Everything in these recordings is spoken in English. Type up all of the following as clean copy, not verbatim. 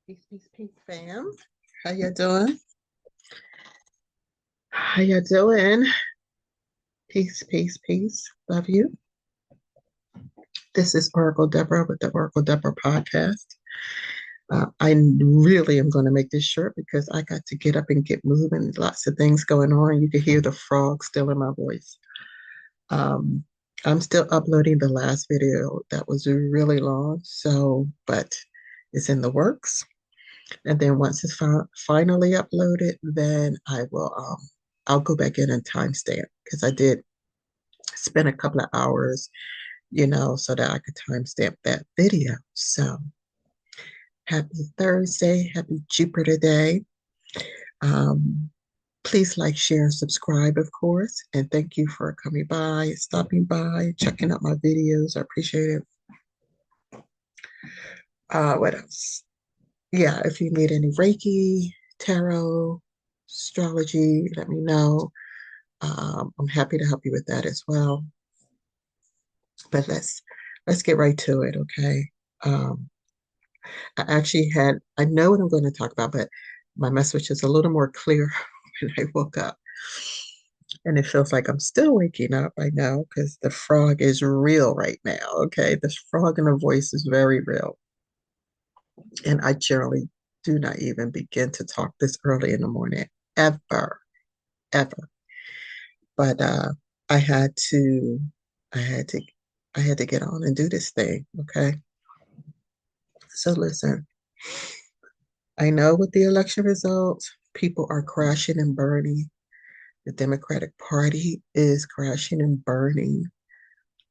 Peace, peace, peace, fam. How you doing? How you doing? Peace, peace, peace. Love you. This is Oracle Deborah with the Oracle Deborah podcast. I really am going to make this short because I got to get up and get moving. Lots of things going on. You can hear the frog still in my voice. Um, I'm still uploading the last video that was really long, but it's in the works. And then once it's finally uploaded, then I'll go back in and timestamp because I did spend a couple of hours, so that I could timestamp that video. So happy Thursday, happy Jupiter Day. Um, please like, share, subscribe, of course. And thank you for coming by, stopping by, checking out my videos. I appreciate it. What else? Yeah, if you need any Reiki, tarot, astrology, let me know. I'm happy to help you with that as well. But let's get right to it, okay? Um, I know what I'm going to talk about, but my message is a little more clear when I woke up. And it feels like I'm still waking up, I know, because the frog is real right now, okay? The frog in the voice is very real. And I generally do not even begin to talk this early in the morning, ever, ever. But I had to, I had to, I had to get on and do this thing, okay? So listen, I know with the election results, people are crashing and burning. The Democratic Party is crashing and burning.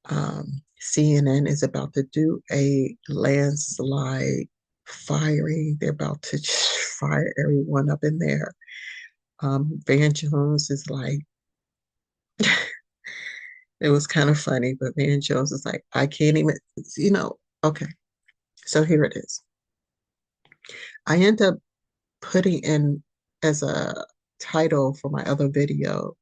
CNN is about to do a landslide firing. They're about to fire everyone up in there. Van Jones is like, it was kind of funny, but Van Jones is like, I can't even, okay. So here it is. I end up putting in as a title for my other video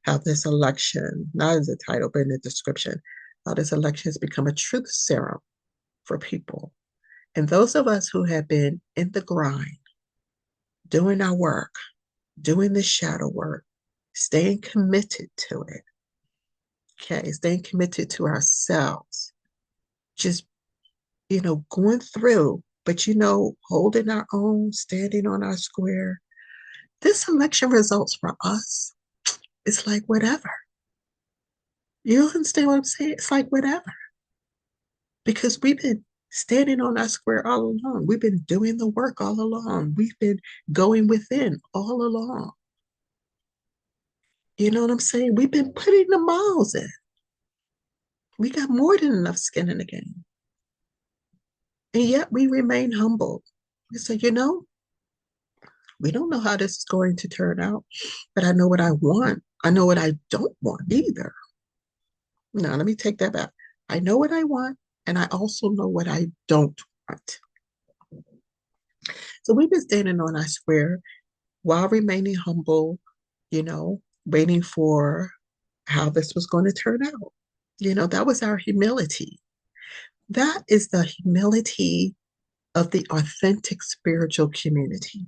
how this election, not as a title, but in the description, how this election has become a truth serum for people. And those of us who have been in the grind, doing our work, doing the shadow work, staying committed to it, okay, staying committed to ourselves, just, going through, but, holding our own, standing on our square. This election results for us, it's like whatever. You understand what I'm saying? It's like whatever. Because we've been standing on our square all along. We've been doing the work all along. We've been going within all along. You know what I'm saying? We've been putting the miles in. We got more than enough skin in the game. And yet we remain humble. We say, we don't know how this is going to turn out, but I know what I want. I know what I don't want either. Now, let me take that back. I know what I want, and I also know what I don't want. So we've been standing on our square while remaining humble, waiting for how this was going to turn out. That was our humility. That is the humility of the authentic spiritual community.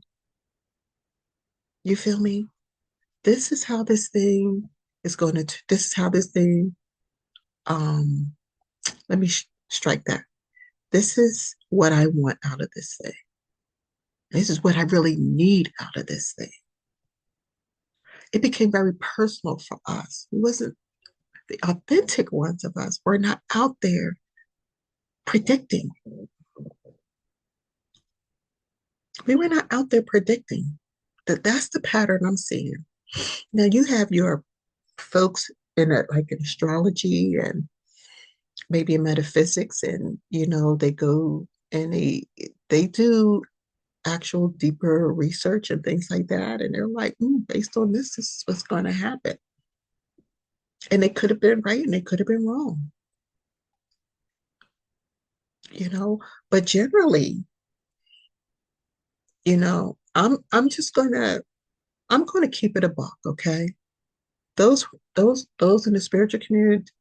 You feel me? This is how this thing is going to, this is how this thing, um, let me strike that. This is what I want out of this thing. This is what I really need out of this thing. It became very personal for us. It wasn't the authentic ones of us. We're not out there predicting. We were not out there predicting. That's the pattern I'm seeing. Now you have your folks in like in astrology and maybe in metaphysics, and they go and they do actual deeper research and things like that, and they're like, based on this is what's going to happen. And they could have been right and they could have been wrong. But generally, I'm gonna keep it a buck, okay? Those those in the spiritual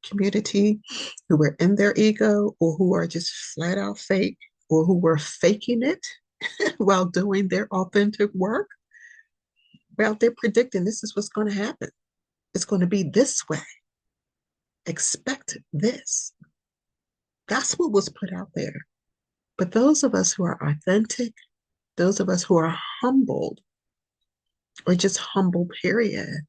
community who were in their ego or who are just flat out fake or who were faking it, while doing their authentic work. We're out there predicting this is what's going to happen. It's going to be this way. Expect this. That's what was put out there. But those of us who are authentic, those of us who are humbled, or just humble, period,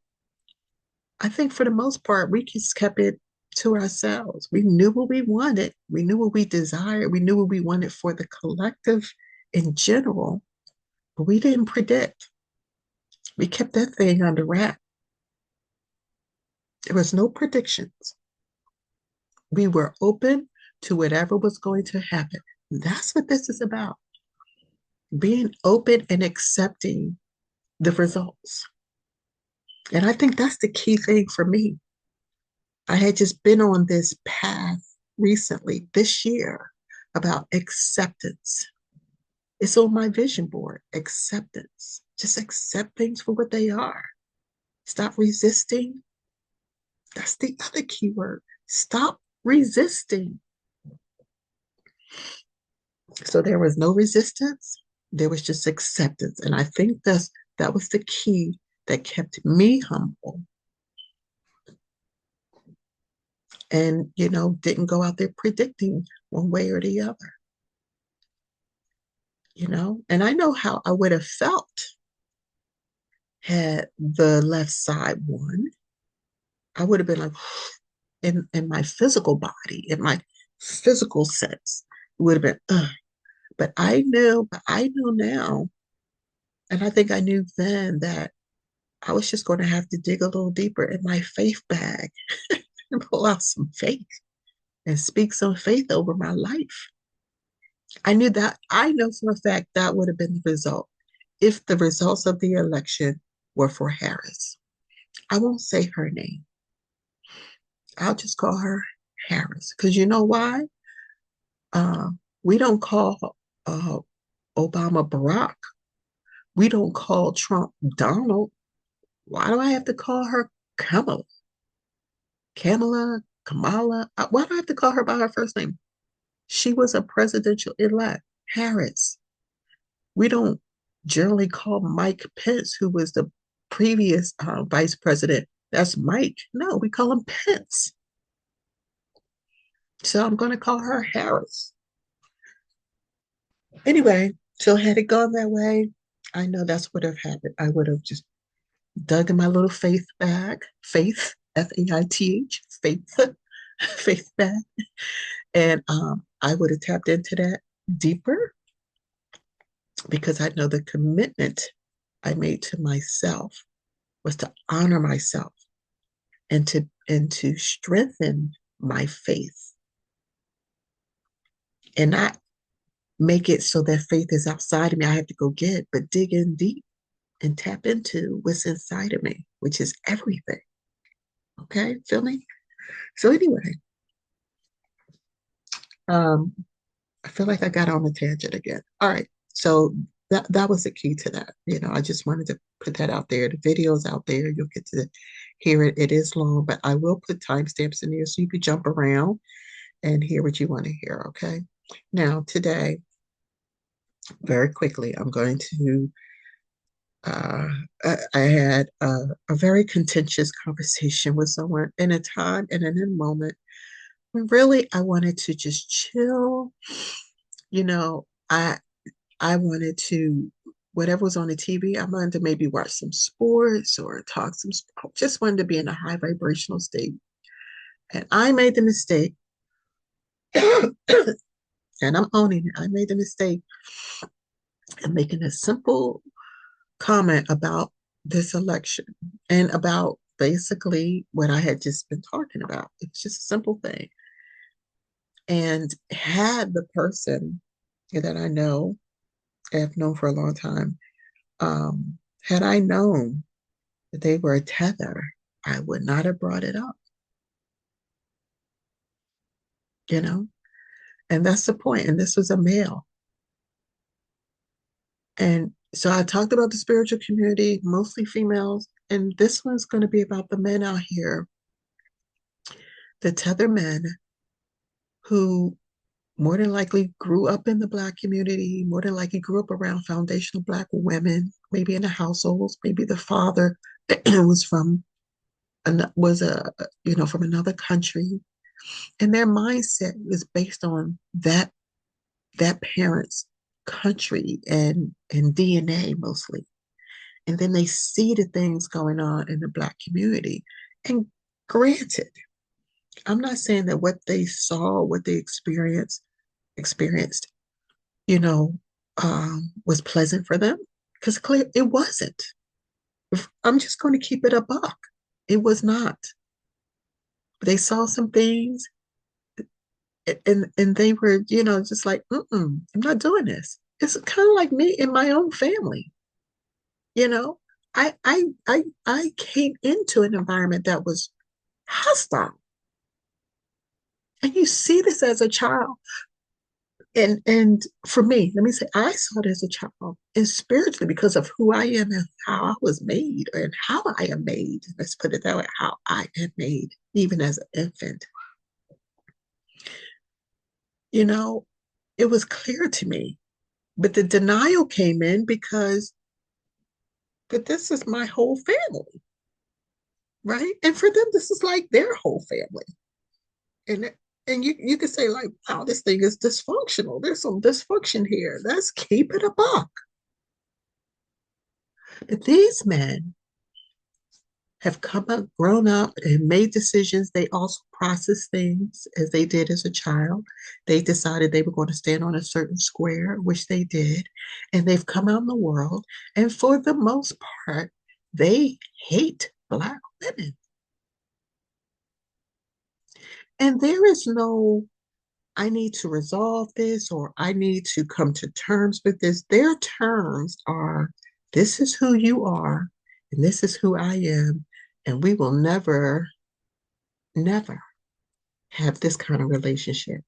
I think for the most part, we just kept it to ourselves. We knew what we wanted. We knew what we desired. We knew what we wanted for the collective in general, but we didn't predict. We kept that thing under wrap. There was no predictions. We were open to whatever was going to happen. That's what this is about. Being open and accepting the results. And I think that's the key thing for me. I had just been on this path recently, this year, about acceptance. It's on my vision board, acceptance. Just accept things for what they are. Stop resisting. That's the other key word. Stop resisting. So there was no resistance. There was just acceptance. And I think that was the key that kept me humble and, didn't go out there predicting one way or the other, And I know how I would have felt had the left side won. I would have been like, in my physical body, in my physical sense, it would have been, ugh. But I know now, and I think I knew then that I was just going to have to dig a little deeper in my faith bag and pull out some faith and speak some faith over my life. I know for a fact that would have been the result if the results of the election were for Harris. I won't say her name. I'll just call her Harris. Because you know why? We don't call uh, Obama Barack. We don't call Trump Donald. Why do I have to call her Kamala? Kamala? Why do I have to call her by her first name? She was a presidential elect, Harris. We don't generally call Mike Pence, who was the previous vice president, that's Mike. No, we call him Pence. So I'm going to call her Harris. Anyway, so had it gone that way, I know that's what would have happened. I would have just dug in my little faith bag, faith, Faith, faith, faith bag, and I would have tapped into that deeper because I know the commitment I made to myself was to honor myself and to strengthen my faith and not make it so that faith is outside of me. I have to go get, but dig in deep and tap into what's inside of me, which is everything. Okay, feel me? So anyway, um, I feel like I got on a tangent again. All right, so that was the key to that. I just wanted to put that out there. The video's out there. You'll get to hear it. It is long, but I will put timestamps in there so you can jump around and hear what you want to hear. Okay. Now today, very quickly, I'm going to. I had a very contentious conversation with someone in a time and in a moment when really I wanted to just chill. You know, I I wanted to whatever was on the TV. I wanted to maybe watch some sports or talk some. Just wanted to be in a high vibrational state, and I made the mistake, and I'm owning it. I made the mistake of making a simple comment about this election and about basically what I had just been talking about. It's just a simple thing. And had the person that I know, have known for a long time, had I known that they were a tether, I would not have brought it up, you know? And that's the point. And this was a male. And so I talked about the spiritual community, mostly females. And this one's going to be about the men out here, the tether men who more than likely grew up in the Black community, more than likely grew up around foundational Black women, maybe in the households, maybe the father was from was a from another country, and their mindset is based on that parent's country and DNA mostly. And then they see the things going on in the Black community. And granted, I'm not saying that what they saw, what they experienced, you know, was pleasant for them, because clear it wasn't. I'm just going to keep it a buck. It was not. They saw some things, and they were, just like, I'm not doing this. It's kind of like me in my own family. You know, I came into an environment that was hostile, and you see this as a child. And for me, let me say, I saw it as a child, and spiritually, because of who I am and how I was made, and how I am made. Let's put it that way: how I am made, even as an infant. You know, it was clear to me, but the denial came in because, but this is my whole family, right? And for them, this is like their whole family. And you could say, like, wow, this thing is dysfunctional. There's some dysfunction here. Let's keep it a buck. But these men have come up, grown up, and made decisions. They also process things as they did as a child. They decided they were going to stand on a certain square, which they did, and they've come out in the world. And for the most part, they hate Black women. And there is no, I need to resolve this, or I need to come to terms with this. Their terms are, this is who you are, and this is who I am, and we will never, never have this kind of relationship,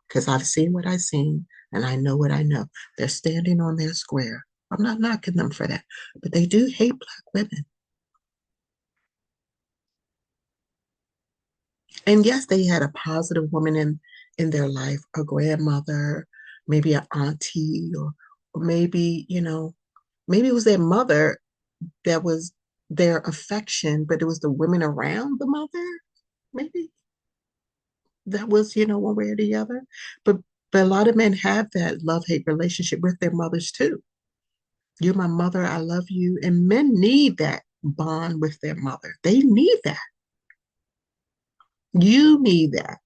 because I've seen what I've seen and I know what I know. They're standing on their square. I'm not knocking them for that, but they do hate Black women. And yes, they had a positive woman in their life, a grandmother, maybe an auntie, or maybe, maybe it was their mother that was their affection, but it was the women around the mother, maybe that was, one way or the other. But a lot of men have that love-hate relationship with their mothers too. You're my mother, I love you. And men need that bond with their mother. They need that. You need that.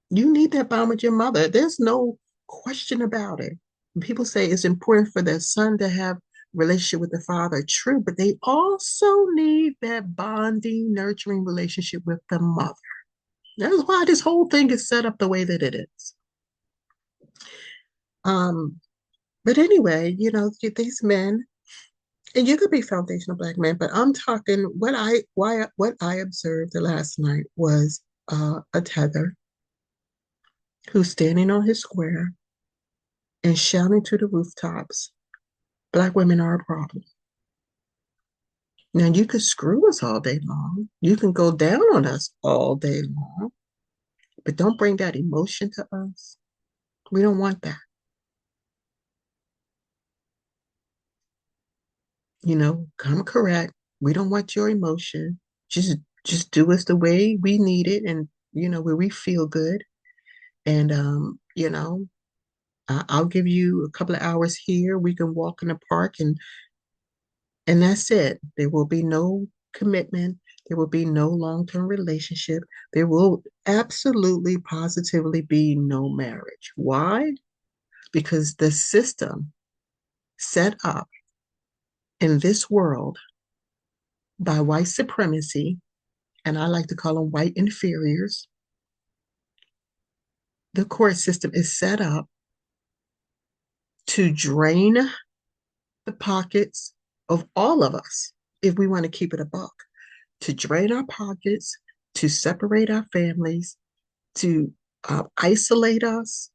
You need that bond with your mother. There's no question about it. People say it's important for their son to have relationship with the father. True, but they also need that bonding, nurturing relationship with the mother. That's why this whole thing is set up the way that it is. Um, but anyway, these men, and you could be foundational Black men, but I'm talking what I observed the last night was a tether who's standing on his square and shouting to the rooftops, Black women are a problem. Now, you could screw us all day long. You can go down on us all day long, but don't bring that emotion to us. We don't want that. Come correct. We don't want your emotion. Just do us the way we need it, and where we feel good. And I'll give you a couple of hours here. We can walk in the park, and that's it. There will be no commitment. There will be no long-term relationship. There will absolutely, positively be no marriage. Why? Because the system set up in this world by white supremacy, and I like to call them white inferiors, the court system is set up to drain the pockets of all of us, if we want to keep it a buck, to drain our pockets, to separate our families, to isolate us,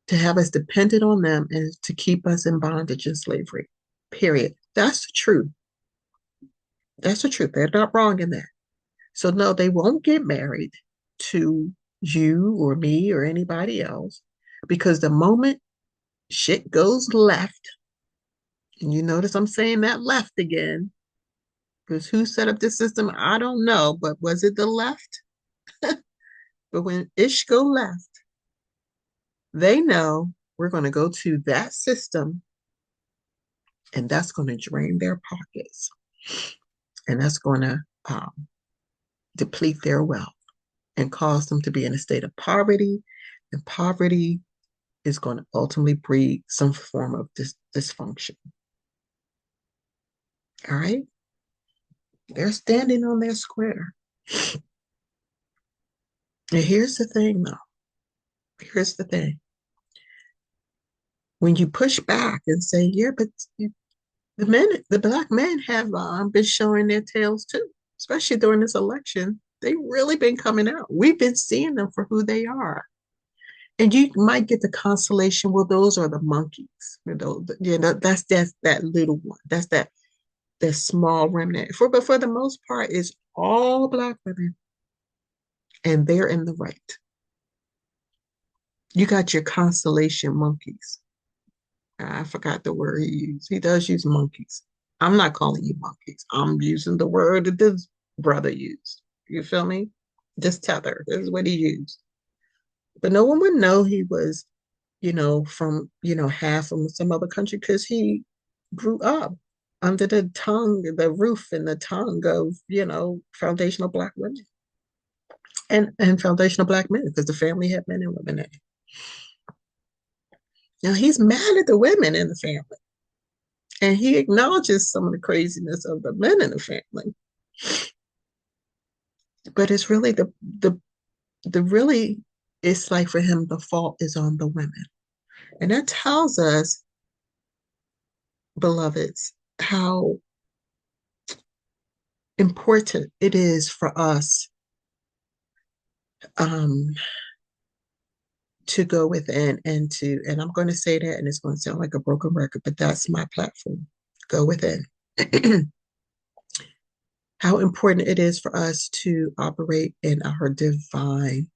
to have us dependent on them, and to keep us in bondage and slavery. Period. That's the truth. That's the truth. They're not wrong in that. So, no, they won't get married to you or me or anybody else. Because the moment shit goes left, and you notice I'm saying that left again, because who set up this system? I don't know, but was it the left? But when ish go left, they know we're going to go to that system and that's going to drain their pockets and that's going to deplete their wealth and cause them to be in a state of poverty. And poverty is going to ultimately breed some form of dysfunction. All right? They're standing on their square. And here's the thing, though. Here's the thing. When you push back and say, yeah, but the black men have been showing their tails too, especially during this election. They've really been coming out. We've been seeing them for who they are. And you might get the consolation, well, those are the monkeys. That's that little one. That's that small remnant. But for the most part, it's all black women, and they're in the right. You got your constellation monkeys. I forgot the word he used. He does use monkeys. I'm not calling you monkeys. I'm using the word that this brother used. You feel me? Just tether. This is what he used. But no one would know he was, from, half from some other country because he grew up under the roof and the tongue of, foundational black women and foundational black men because the family had men and women in it. Now he's mad at the women in the family. And he acknowledges some of the craziness of the men in the family. But it's really the really, it's like for him, the fault is on the women. And that tells us, beloveds, how important it is for us to go within and I'm going to say that, and it's going to sound like a broken record, but that's my platform. Go within. How important it is for us to operate in our divine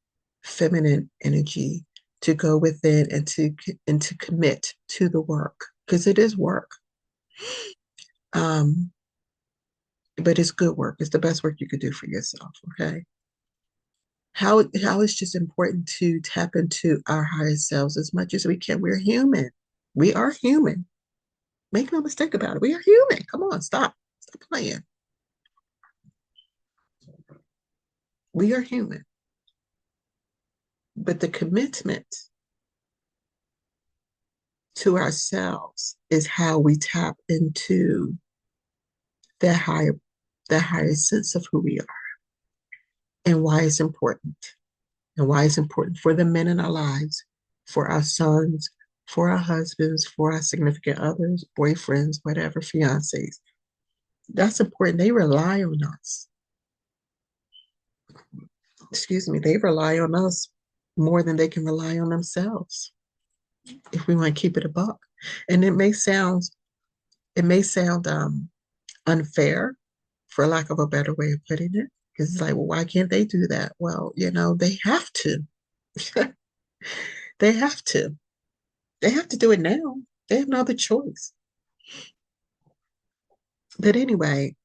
feminine energy, to go within and to commit to the work, because it is work. But it's good work. It's the best work you could do for yourself. Okay. How it's just important to tap into our higher selves as much as we can. We're human. We are human. Make no mistake about it. We are human. Come on, stop playing. We are human. But the commitment to ourselves is how we tap into that higher sense of who we are and why it's important. And why it's important for the men in our lives, for our sons, for our husbands, for our significant others, boyfriends, whatever, fiancés. That's important. They rely on us. Excuse me, they rely on us more than they can rely on themselves, if we want to keep it a buck. And it may sound unfair, for lack of a better way of putting it, because it's like, well, why can't they do that? Well, they have to. They have to. They have to do it now. They have no other choice. But anyway,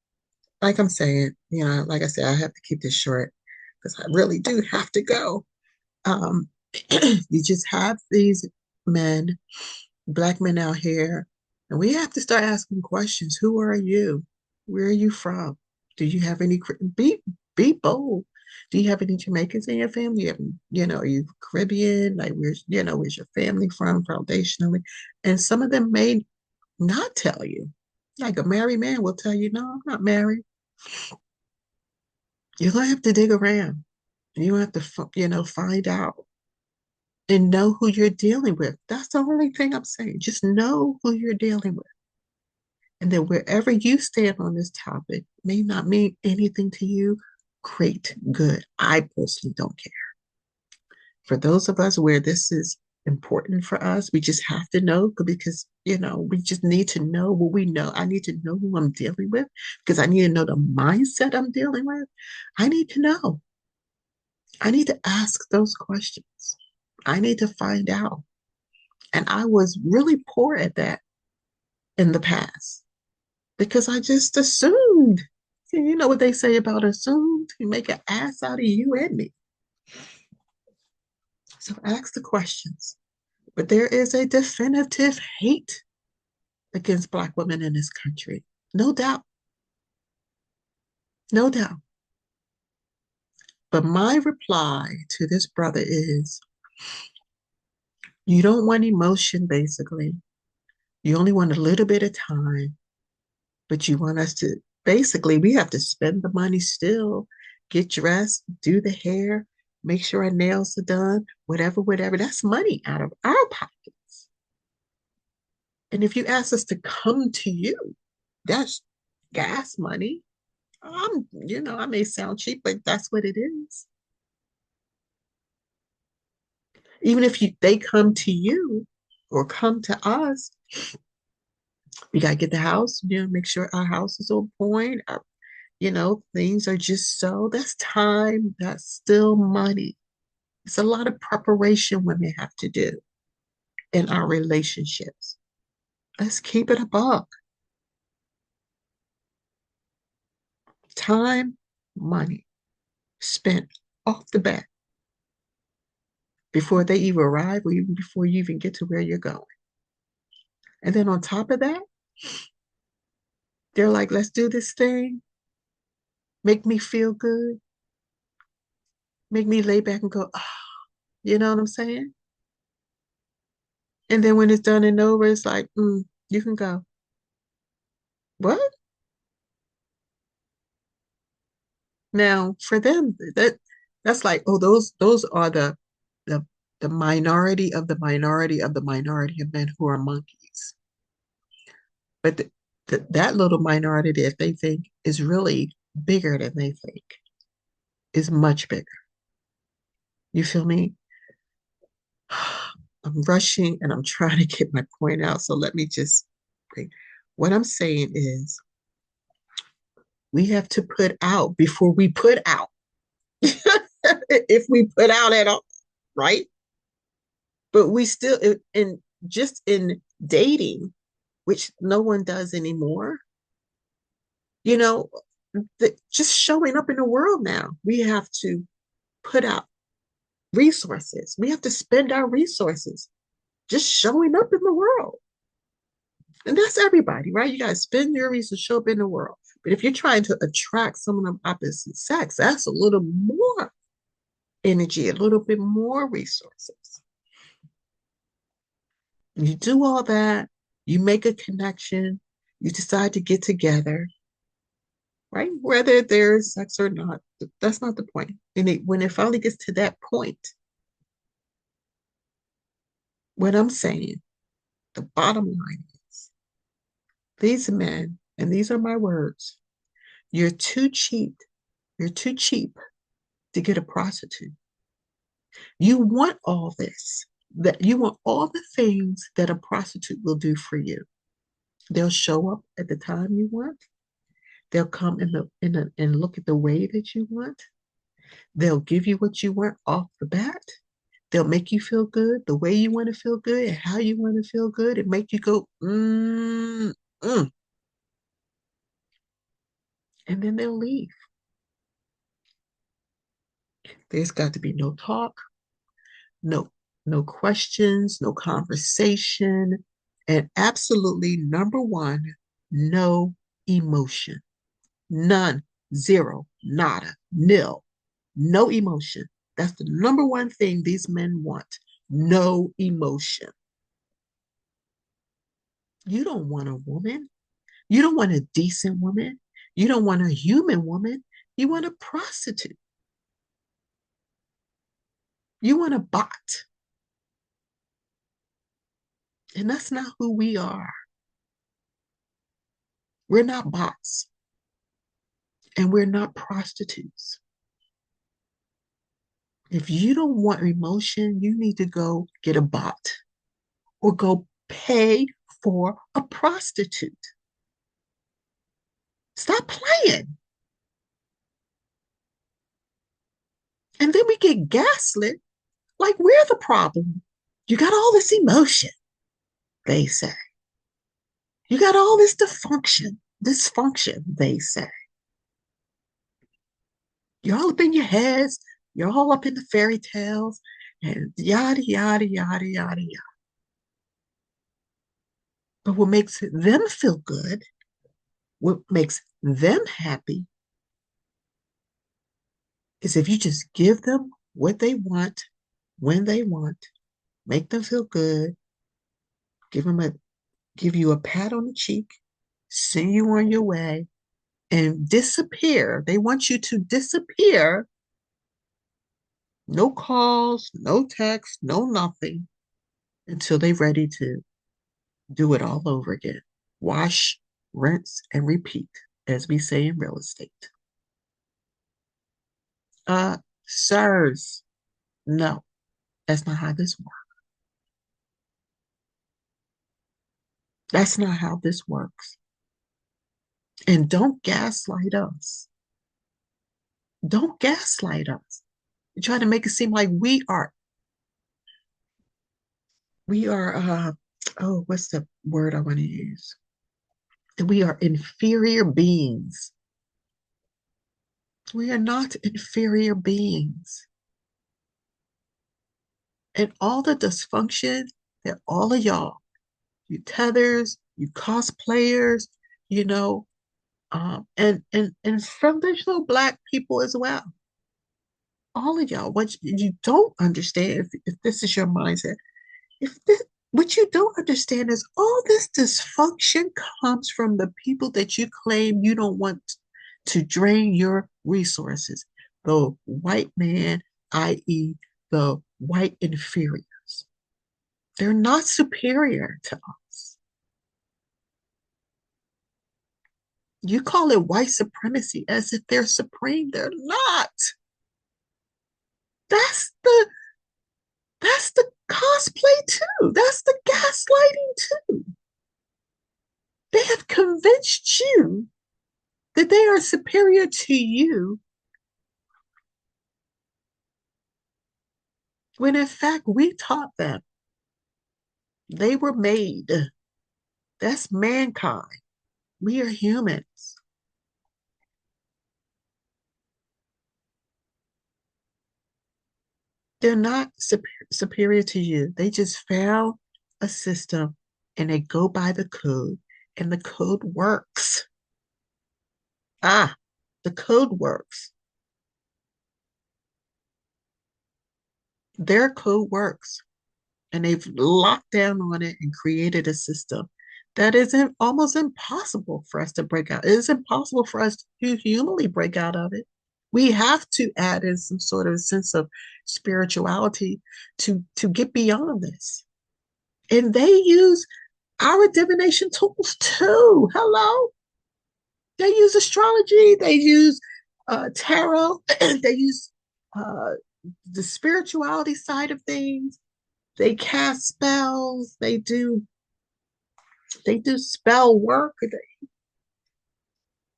like I'm saying, like I said, I have to keep this short because I really do have to go. Um, you just have these men, black men out here, and we have to start asking questions. Who are you? Where are you from? Do you have any? Be bold. Do you have any Jamaicans in your family? Are you Caribbean? Like, where's your family from foundationally? And some of them may not tell you. Like a married man will tell you, no, I'm not married. You're gonna have to dig around. You have to, find out and know who you're dealing with. That's the only thing I'm saying. Just know who you're dealing with. And then wherever you stand on this topic may not mean anything to you. Great, good. I personally don't care. For those of us where this is important for us, we just have to know because, we just need to know what we know. I need to know who I'm dealing with because I need to know the mindset I'm dealing with. I need to know. I need to ask those questions. I need to find out. And I was really poor at that in the past because I just assumed. You know what they say about assumed? You make an ass out of you and me. So ask the questions. But there is a definitive hate against Black women in this country. No doubt. No doubt. But my reply to this brother is you don't want emotion, basically. You only want a little bit of time, but you want us to basically, we have to spend the money still, get dressed, do the hair, make sure our nails are done, whatever, whatever. That's money out of our pockets. And if you ask us to come to you, that's gas money. I may sound cheap, but that's what it is. Even if they come to you or come to us, we gotta get the house, make sure our house is on point. Things are just so. That's time. That's still money. It's a lot of preparation women have to do in our relationships. Let's keep it a buck. Time, money spent off the bat before they even arrive or even before you even get to where you're going. And then on top of that, they're like, let's do this thing. Make me feel good. Make me lay back and go, oh, you know what I'm saying? And then when it's done and over, it's like, you can go. What? Now, for them, that's like, oh, those are the the minority of the minority of the minority of men who are monkeys. But that little minority that they think is really bigger than they think is much bigger. You feel me? I'm rushing and I'm trying to get my point out. So let me just bring. What I'm saying is we have to put out before we put out. If we put out at all, right? But we still in dating, which no one does anymore, you know, just showing up in the world now. We have to put out resources. We have to spend our resources just showing up in the world. And that's everybody, right? You got to spend your resources, show up in the world. But if you're trying to attract someone of opposite sex, that's a little more energy, a little bit more resources. You do all that, you make a connection, you decide to get together, right? Whether there's sex or not, that's not the point. And when it finally gets to that point, what I'm saying, the bottom line is these men, and these are my words, you're too cheap. You're too cheap to get a prostitute. You want all this, that you want all the things that a prostitute will do for you. They'll show up at the time you want. They'll come and look at the way that you want. They'll give you what you want off the bat. They'll make you feel good the way you want to feel good and how you want to feel good and make you go, and then they'll leave. There's got to be no talk, no, no questions, no conversation, and absolutely number one, no emotion. None, zero, nada, nil, no emotion. That's the number one thing these men want. No emotion. You don't want a woman. You don't want a decent woman. You don't want a human woman. You want a prostitute. You want a bot. And that's not who we are. We're not bots. And we're not prostitutes. If you don't want emotion, you need to go get a bot or go pay for a prostitute. Stop playing. And then we get gaslit like we're the problem. You got all this emotion. they say. You got all this dysfunction, they say. You're all up in your heads, you're all up in the fairy tales, and yada, yada, yada, yada, yada. But what makes them feel good, what makes them happy, is if you just give them what they want, when they want, make them feel good, give you a pat on the cheek, send you on your way, and disappear. They want you to disappear. No calls, no texts, no nothing until they're ready to do it all over again. Wash, rinse, and repeat, as we say in real estate. Uh, Sirs, no, that's not how this works. That's not how this works. And don't gaslight us. Don't gaslight us. You try to make it seem like we are, oh, what's the word I want to use? That we are inferior beings. We are not inferior beings. And all the dysfunction that all of y'all, you tethers, you cosplayers, you know, and foundational Black people as well. All of y'all, what you don't understand, if this is your mindset, if this, what you don't understand is all this dysfunction comes from the people that you claim you don't want to drain your resources. The white man, i.e., the white inferiors. They're not superior to us. You call it white supremacy as if they're supreme. They're not. That's the that's the cosplay too. That's the gaslighting too. They have convinced you that they are superior to you when in fact we taught them they were made. That's mankind. We are humans. They're not superior to you. They just found a system and they go by the code, and the code works. Ah, the code works. Their code works. And they've locked down on it and created a system that is almost impossible for us to break out. It is impossible for us to humanly break out of it. We have to add in some sort of sense of spirituality to get beyond this. And they use our divination tools too. Hello. They use astrology. They use tarot. They use uh, the spirituality side of things. They cast spells. They do spell work.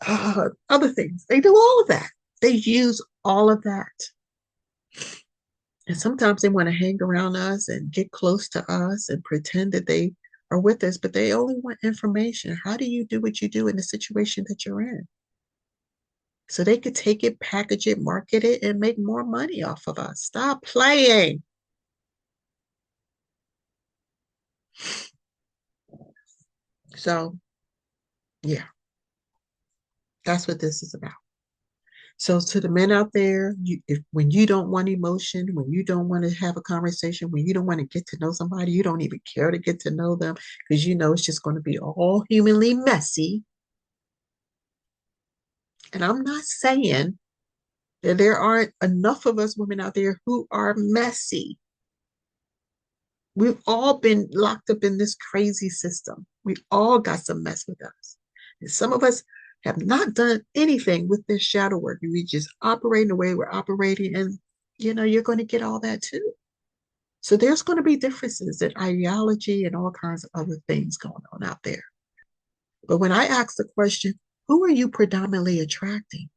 Other things. They do all of that. They use all of that. And sometimes they want to hang around us and get close to us and pretend that they are with us, but they only want information. How do you do what you do in the situation that you're in? So they could take it, package it, market it, and make more money off of us. Stop playing. So, yeah, that's what this is about. So to the men out there, when you don't want emotion, when you don't want to have a conversation, when you don't want to get to know somebody, you don't even care to get to know them because you know it's just going to be all humanly messy. And I'm not saying that there aren't enough of us women out there who are messy. We've all been locked up in this crazy system. We all got some mess with us. And some of us have not done anything with this shadow work. We just operate the way we're operating, and you're going to get all that too. So there's going to be differences in ideology and all kinds of other things going on out there. But when I ask the question, who are you predominantly attracting?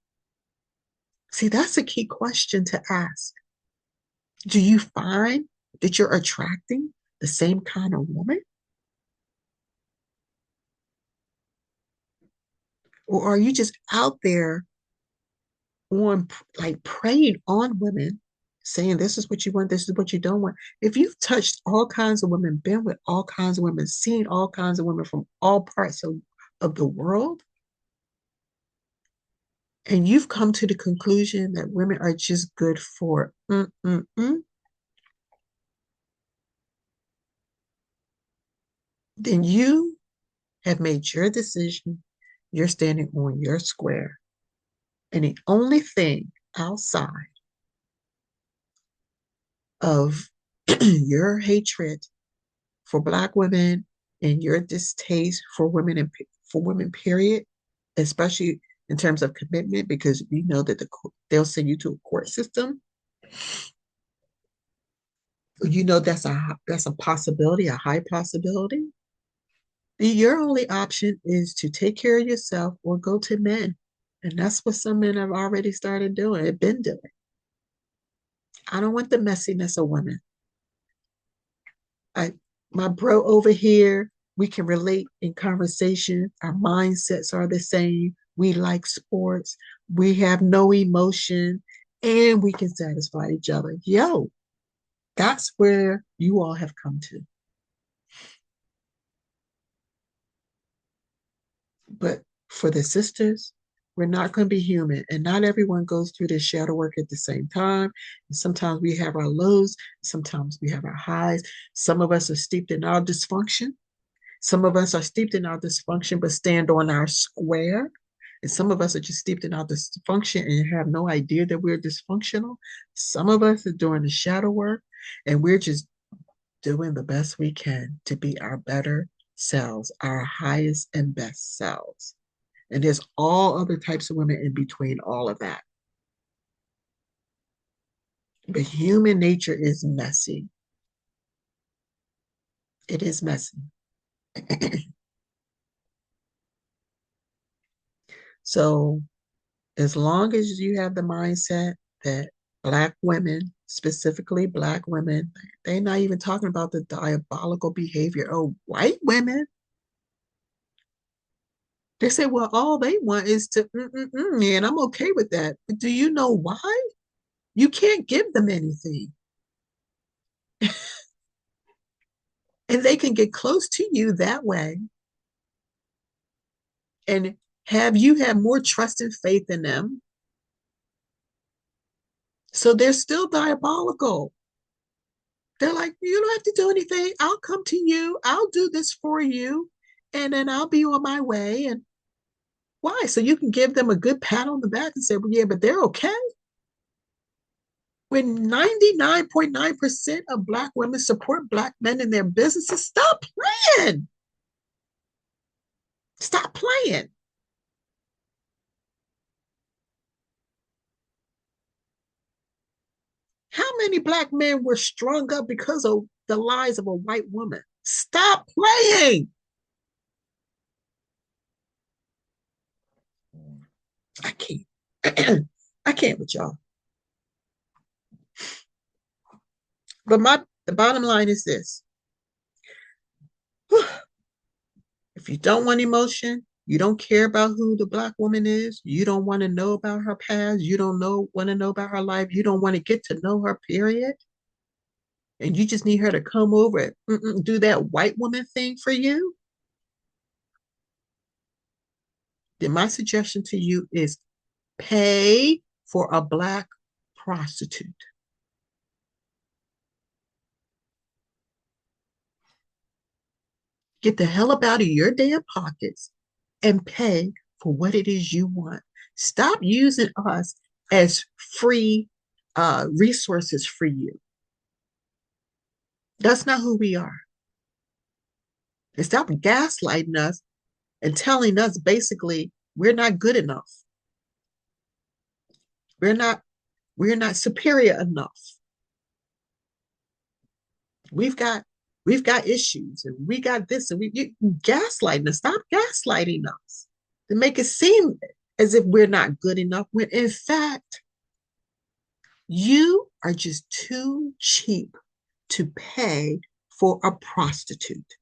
See, that's a key question to ask. Do you find that you're attracting the same kind of woman? Or are you just out there on like preying on women, saying this is what you want, this is what you don't want? If you've touched all kinds of women, been with all kinds of women, seen all kinds of women from all parts of the world, and you've come to the conclusion that women are just good for then you have made your decision. You're standing on your square. And the only thing outside of your hatred for Black women and your distaste for women and for women, period, especially in terms of commitment, because we know that they'll send you to a court system. You know that's a possibility, a high possibility. Your only option is to take care of yourself or go to men. And that's what some men have already started doing, have been doing. I don't want the messiness of women. I my bro over here, we can relate in conversation. Our mindsets are the same. We like sports. We have no emotion and we can satisfy each other. Yo, that's where you all have come to. But for the sisters, we're not going to be human. And not everyone goes through this shadow work at the same time. And sometimes we have our lows, sometimes we have our highs. Some of us are steeped in our dysfunction. Some of us are steeped in our dysfunction, but stand on our square. And some of us are just steeped in our dysfunction and have no idea that we're dysfunctional. Some of us are doing the shadow work and we're just doing the best we can to be our better selves, our highest and best selves. And there's all other types of women in between all of that. But human nature is messy. It is messy. So as long as you have the mindset that Black women, specifically Black women, they're not even talking about the diabolical behavior of white women. They say, well, all they want is to, and I'm okay with that. But do you know why? You can't give them anything. And they can get close to you that way and have you have more trust and faith in them. So they're still diabolical. They're like, you don't have to do anything. I'll come to you. I'll do this for you. And then I'll be on my way. And why? So you can give them a good pat on the back and say, well, yeah, but they're okay. When 99.9% of Black women support Black men in their businesses, stop playing. Stop playing. How many Black men were strung up because of the lies of a white woman? Stop playing. I can't. I can't with y'all. But the bottom line is this. If you don't want emotion, you don't care about who the Black woman is, you don't want to know about her past, you don't want to know about her life, you don't want to get to know her, period, and you just need her to come over and do that white woman thing for you, then my suggestion to you is pay for a Black prostitute. Get the hell up out of your damn pockets and pay for what it is you want. Stop using us as free resources for you. That's not who we are. And stop gaslighting us and telling us basically we're not good enough. We're not we're not superior enough. We've got we've got issues and we got this and you gaslighting us. Stop gaslighting us to make it seem as if we're not good enough when in fact you are just too cheap to pay for a prostitute.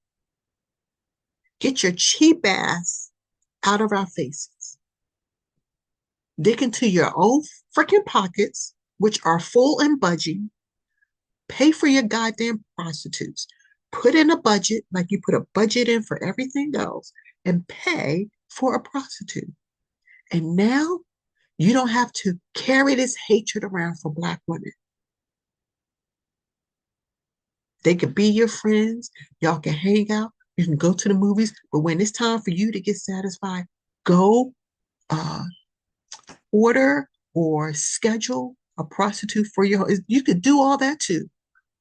Get your cheap ass out of our faces. Dig into your own freaking pockets, which are full and budging. Pay for your goddamn prostitutes. Put in a budget like you put a budget in for everything else and pay for a prostitute. And now you don't have to carry this hatred around for Black women. They could be your friends. Y'all can hang out. You can go to the movies. But when it's time for you to get satisfied, go uh, order or schedule a prostitute for your. You could do all that too.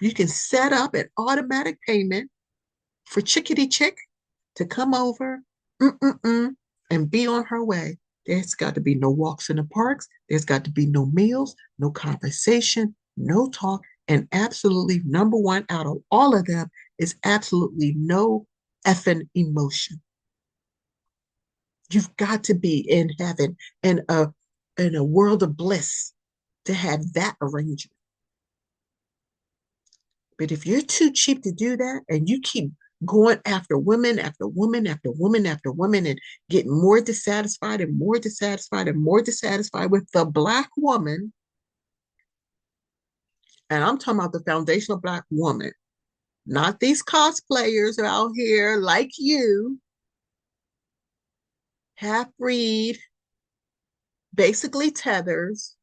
You can set up an automatic payment for Chickadee Chick to come over and be on her way. There's got to be no walks in the parks. There's got to be no meals, no conversation, no talk. And absolutely number one out of all of them is absolutely no effing emotion. You've got to be in heaven and in a world of bliss to have that arrangement. But if you're too cheap to do that and you keep going after women, after woman, after woman, after woman, and getting more dissatisfied and more dissatisfied and more dissatisfied with the Black woman, and I'm talking about the foundational Black woman, not these cosplayers out here like you, half breed, basically tethers,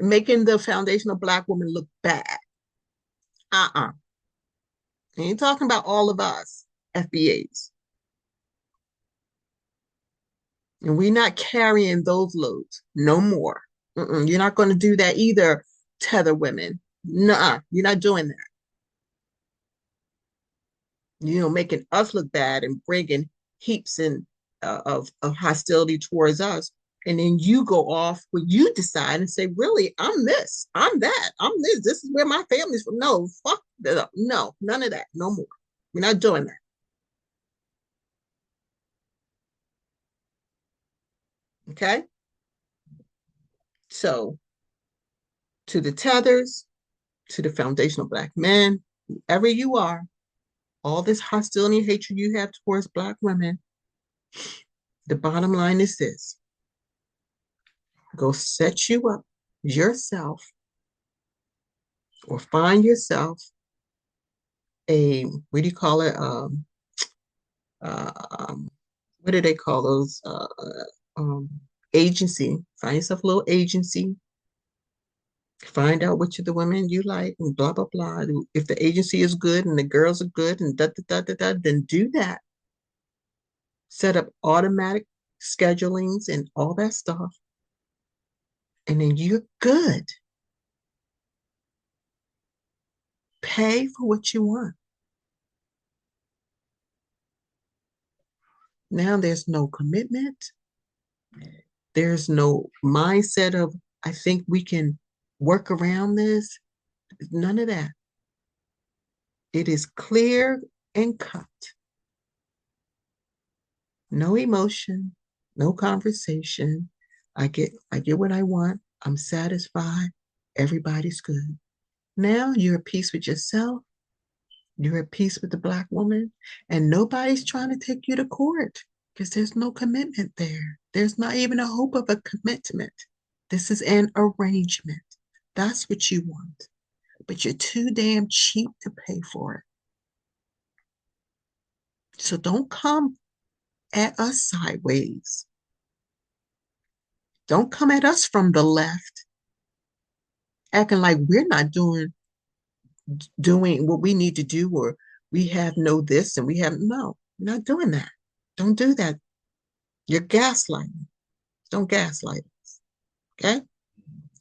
making the foundational Black woman look bad. I ain't talking about all of us FBAs. And we're not carrying those loads no more. You're not going to do that either, tether women. Nuh-uh, you're not doing that. Making us look bad and bringing heaps of hostility towards us. And then you go off when you decide and say, really, I'm this, I'm that, I'm this. This is where my family's from. No, fuck that up. No, none of that. No more. We're not doing that. Okay? So, to the tethers, to the foundational Black men, whoever you are, all this hostility and hatred you have towards Black women, the bottom line is this: go set you up yourself or find yourself a, what do you call it? What do they call those? Um, Agency. Find yourself a little agency. Find out which of the women you like and blah, blah, blah. If the agency is good and the girls are good and da, da, da, da, da, then do that. Set up automatic schedulings and all that stuff. And then you're good. Pay for what you want. Now there's no commitment. There's no mindset of, I think we can work around this. None of that. It is clear and cut. No emotion, no conversation. I get what I want. I'm satisfied. Everybody's good. Now you're at peace with yourself. You're at peace with the Black woman, and nobody's trying to take you to court because there's no commitment there. There's not even a hope of a commitment. This is an arrangement. That's what you want. But you're too damn cheap to pay for it. So don't come at us sideways. Don't come at us from the left, acting like we're not doing what we need to do, or we have no this and we have no. We're not doing that. Don't do that. You're gaslighting. Don't gaslight us. Okay?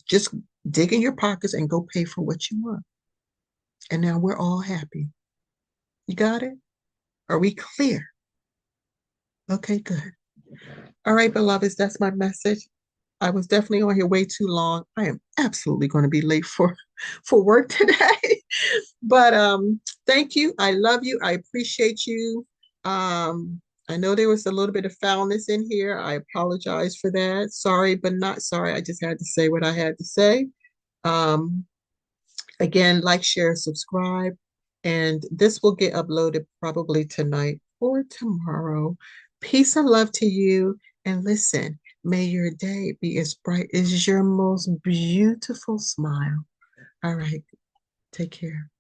Just dig in your pockets and go pay for what you want. And now we're all happy. You got it? Are we clear? Okay, good. All right, beloveds, that's my message. I was definitely on here way too long. I am absolutely going to be late for work today. But thank you. I love you. I appreciate you. I know there was a little bit of foulness in here. I apologize for that. Sorry, but not sorry. I just had to say what I had to say. Um, Again, like, share, subscribe, and this will get uploaded probably tonight or tomorrow. Peace and love to you. And listen, May your day be as bright as your most beautiful smile. All right. Take care.